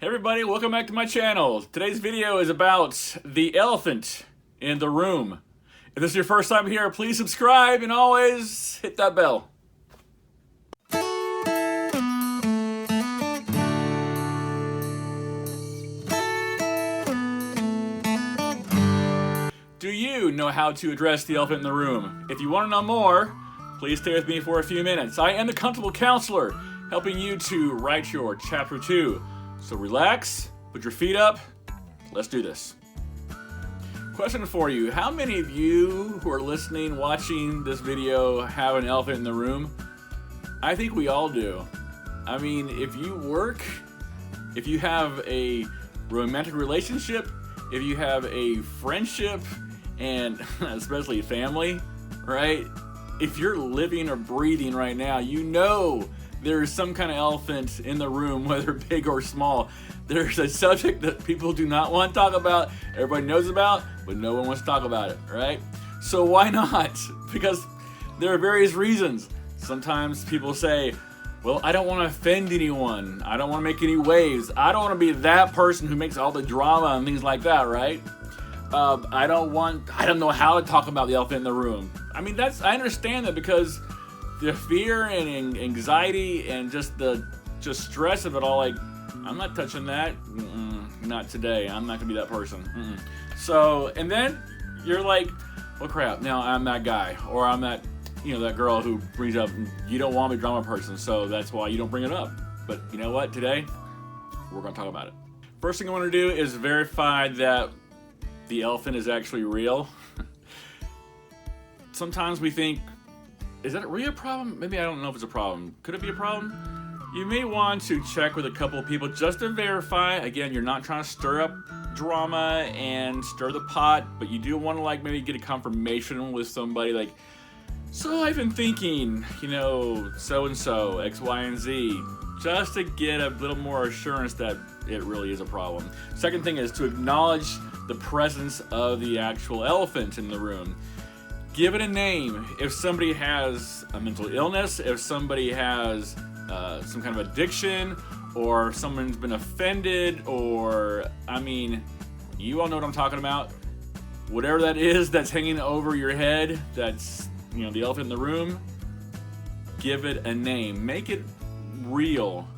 Hey everybody, welcome back to my channel. Today's video is about the elephant in the room. If this is your first time here, please subscribe and always hit that bell. Do you know how to address the elephant in the room? If you want to know more, please stay with me for a few minutes. I am the Comfortable Counselor, helping you to write your Chapter 2. So relax, put your feet up, let's do this. Question for you, how many of you who are listening, watching this video have an elephant in the room? I think we all do. I mean, if you work, if you have a romantic relationship, if you have a friendship, and especially family, right? If you're living or breathing right now, you know there's some kind of elephant in the room, whether big or small. There's a subject that people do not want to talk about, everybody knows about, but no one wants to talk about it, right? So why not? Because there are various reasons. Sometimes people say, well, I don't want to offend anyone. I don't want to make any waves. I don't want to be that person who makes all the drama and things like that, right? I don't know how to talk about the elephant in the room. I mean, I understand that because the fear and anxiety and just stress of it all, like, I'm not touching that. Not today. I'm not gonna be that person. So, and then you're like, well, crap. Now I'm that guy, or I'm that, that girl who brings up. You don't want to be a drama person, so that's why you don't bring it up. But you know what? Today, we're gonna talk about it. First thing I want to do is verify that the elephant is actually real. Sometimes we think, is that really a problem? Maybe I don't know if it's a problem. Could it be a problem? You may want to check with a couple of people just to verify. Again, you're not trying to stir up drama and stir the pot, but you do want to maybe get a confirmation with somebody like, so I've been thinking, so-and-so, X, Y, and Z, just to get a little more assurance that it really is a problem. Second thing is to acknowledge the presence of the actual elephant in the room. Give it a name. If somebody has a mental illness, if somebody has some kind of addiction, or if someone's been offended, or, you all know what I'm talking about. Whatever that is that's hanging over your head, that's, the elephant in the room, give it a name. Make it real.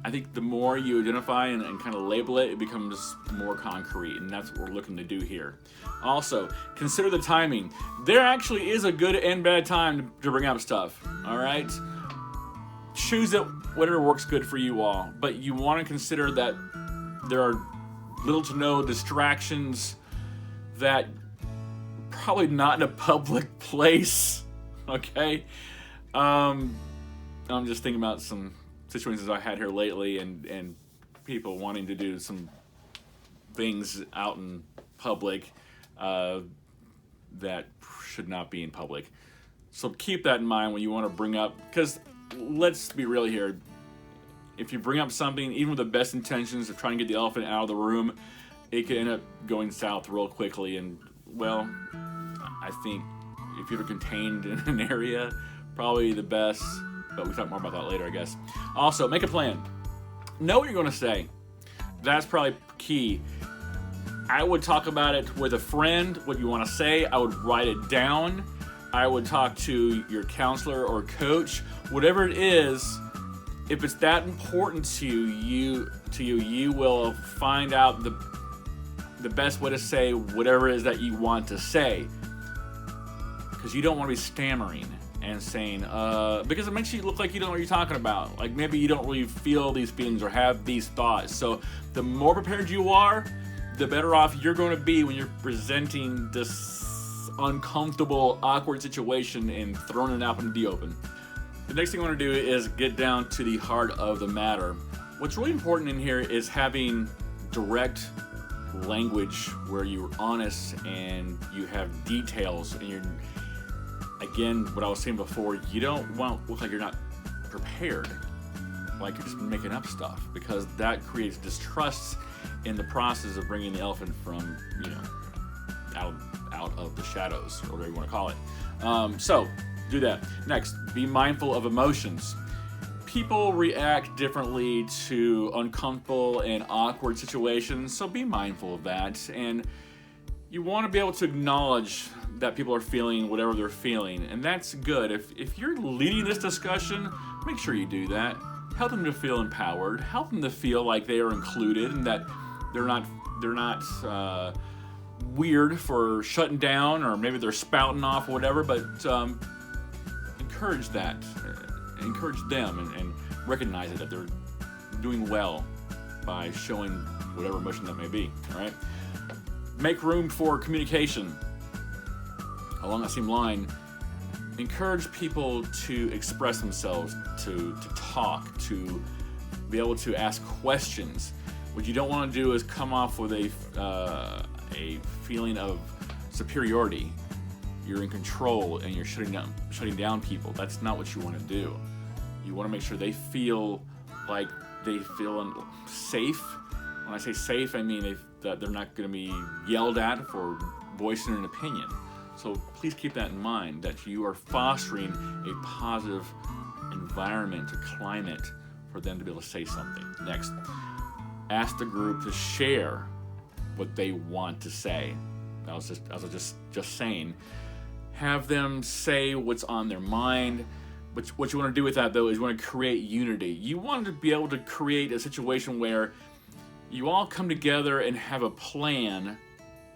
I think the more you identify and kind of label it, it becomes more concrete, and that's what we're looking to do here. Also, consider the timing. There actually is a good and bad time to bring up stuff, all right? Choose it, whatever works good for you all, but you want to consider that there are little to no distractions, that probably not in a public place, okay? I'm just thinking about some situations I had here lately, and people wanting to do some things out in public that should not be in public. So keep that in mind when you want to bring up, because let's be real here. If you bring up something, even with the best intentions of trying to get the elephant out of the room, it could end up going south real quickly. And, well, I think if you're contained in an area, probably the best. But we talk more about that later, I guess. Also, make a plan. Know what you're going to say. That's probably key. I would talk about it with a friend, what you want to say. I would write it down. I would talk to your counselor or coach. Whatever it is, if it's that important to you will find out the best way to say whatever it is that you want to say. Because you don't want to be stammering and saying, because it makes you look like you don't know what you're talking about. Like maybe you don't really feel these feelings or have these thoughts. So the more prepared you are, the better off you're going to be when you're presenting this uncomfortable, awkward situation and throwing it out into the open. The next thing I want to do is get down to the heart of the matter. What's really important in here is having direct language where you're honest and you have details, and you're, again, what I was saying before, you don't want to look like you're not prepared, like you're just making up stuff, because that creates distrust in the process of bringing the elephant from, out of the shadows, or whatever you want to call it. So do that. Next, be mindful of emotions. people react differently to uncomfortable and awkward situations, so be mindful of that. And you want to be able to acknowledge that people are feeling whatever they're feeling, and that's good. If you're leading this discussion, make sure you do that. Help them to feel empowered. Help them to feel like they are included and that they're not weird for shutting down, or maybe they're spouting off or whatever. But encourage that, encourage them, and recognize it, that they're doing well by showing whatever emotion that may be. All right. Make room for communication. Along that same line, encourage people to express themselves, to talk, to be able to ask questions. What you don't want to do is come off with a feeling of superiority. You're in control and you're shutting down people. That's not what you want to do. You want to make sure they feel like they feel safe. When I say safe, I mean that they're not going to be yelled at for voicing an opinion. So please keep that in mind, that you are fostering a positive environment, a climate for them to be able to say something. Next, ask the group to share what they want to say. I was just saying, have them say what's on their mind. But what you want to do with that, though, is you want to create unity. You want to be able to create a situation where you all come together and have a plan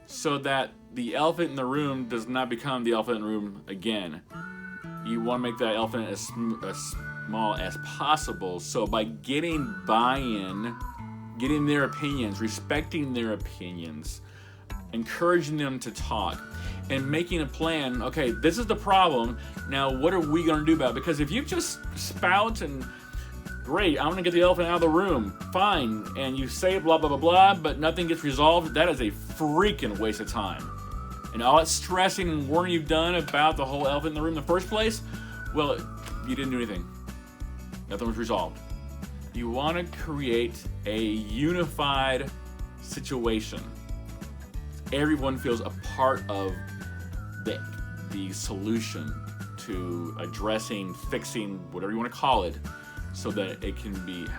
so that the elephant in the room does not become the elephant in the room again. You want to make that elephant as small as possible. So by getting buy-in, getting their opinions, respecting their opinions, encouraging them to talk, and making a plan, okay, this is the problem, now what are we going to do about it? Because if you just spout and, great, I'm going to get the elephant out of the room, fine, and you say blah, blah, blah, blah, but nothing gets resolved, that is a freaking waste of time. And all that stressing and worrying you've done about the whole elephant in the room in the first place, well, you didn't do anything. Nothing was resolved. You want to create a unified situation. Everyone feels a part of the solution to addressing, fixing, whatever you want to call it, so that it can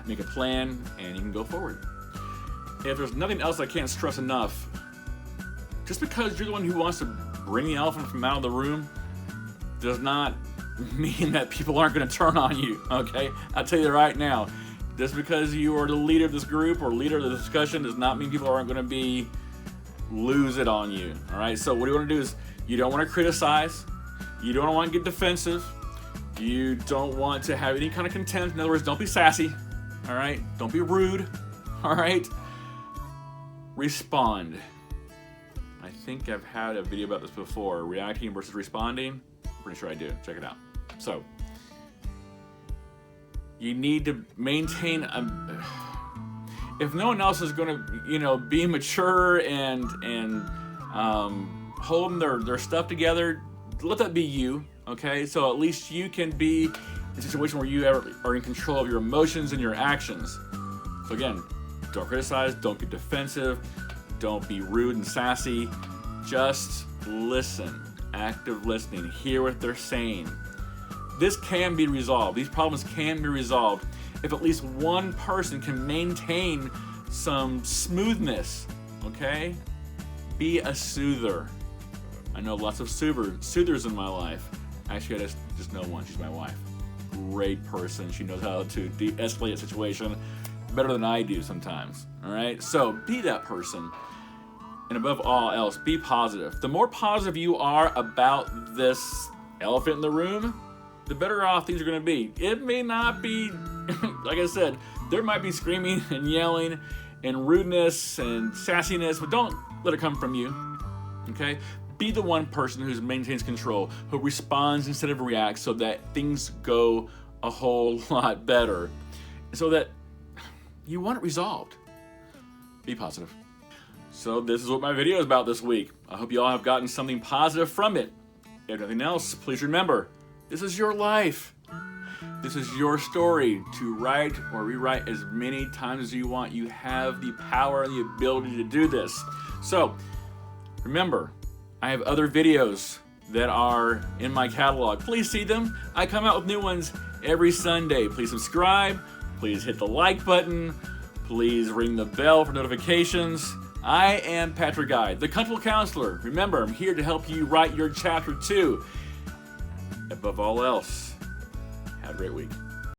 make a plan and you can go forward. If there's nothing else I can't stress enough, just because you're the one who wants to bring the elephant from out of the room does not mean that people aren't going to turn on you, okay? I'll tell you right now, just because you are the leader of this group or leader of the discussion does not mean people aren't going to lose it on you, all right? So what you want to do is, you don't want to criticize, you don't want to get defensive, you don't want to have any kind of contempt. In other words, don't be sassy, all right? Don't be rude, all right? Respond. I think I've had a video about this before, reacting versus responding. I'm pretty sure I do. Check it out. So, you need to maintain if no one else is going to, be mature and holding their stuff together, let that be you, okay? So at least you can be in a situation where you are in control of your emotions and your actions. So again, don't criticize, don't get defensive, don't be rude and sassy. Just listen, active listening, hear what they're saying. This can be resolved. These problems can be resolved if at least one person can maintain some smoothness, okay? Be a soother. I know lots of soothers in my life. Actually, I just know one. She's my wife. Great person. She knows how to de-escalate a situation better than I do sometimes, all right? So be that person. And above all else, be positive. The more positive you are about this elephant in the room, the better off things are going to be. It may not be, like I said, there might be screaming and yelling and rudeness and sassiness, but don't let it come from you, okay? Be the one person who maintains control, who responds instead of reacts, so that things go a whole lot better, so that you want it resolved. Be positive. So this is what my video is about this week. I hope you all have gotten something positive from it. If nothing else, please remember, this is your life. This is your story to write or rewrite as many times as you want. You have the power and the ability to do this. So remember, I have other videos that are in my catalog. Please see them. I come out with new ones every Sunday. Please subscribe. Please hit the like button. Please ring the bell for notifications. I am Patrick Guy, the Comfortable Counselor. Remember, I'm here to help you write your Chapter 2. Above all else, have a great week.